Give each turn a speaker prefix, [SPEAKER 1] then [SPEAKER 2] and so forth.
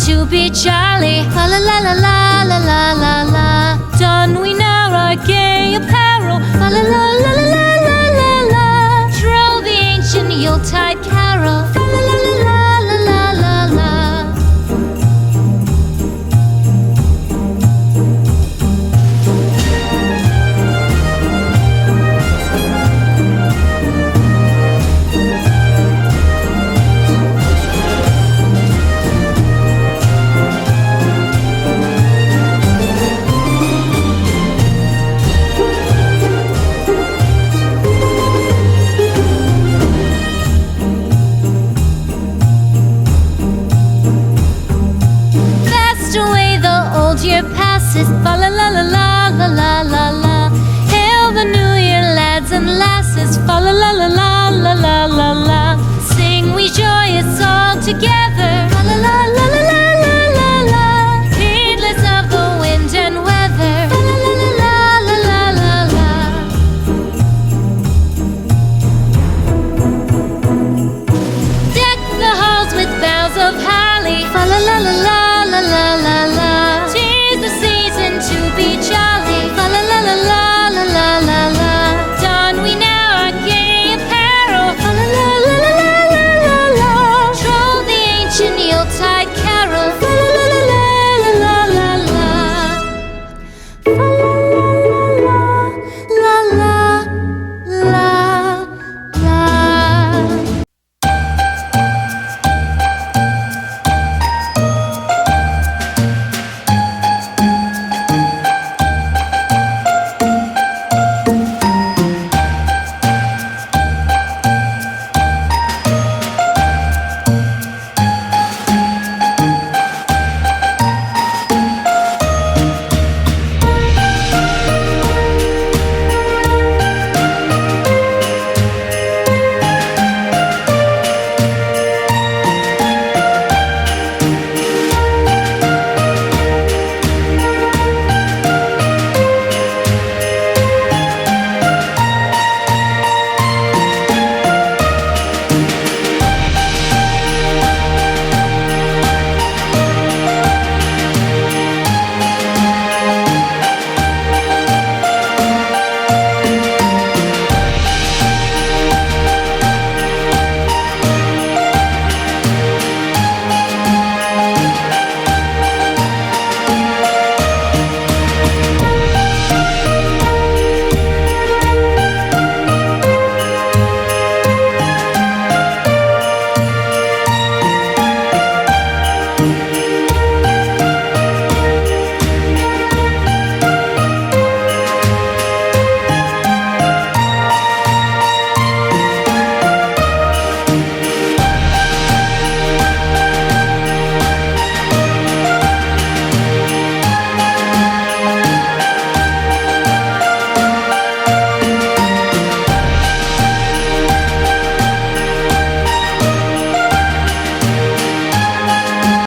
[SPEAKER 1] to be jolly. La la la la la la la la la. Don we now our gay apparel. La la la la la la la la la. Troll the ancient Yuletide carol. La la la la la la la la. Year passes, fa la la la la la la la la. Hail the new year, lads and lasses, fa la la la la la la la la. Sing we joyous all together, fa la la la la la la la la. Heedless of the wind and weather, fa la la la la la la la. Deck the halls with boughs of holly, fa la la la la la la la la. The season to be jolly, fa la la la la la la la la. Don we now our gay apparel, fa la la la la la la la. Troll the ancient Yuletide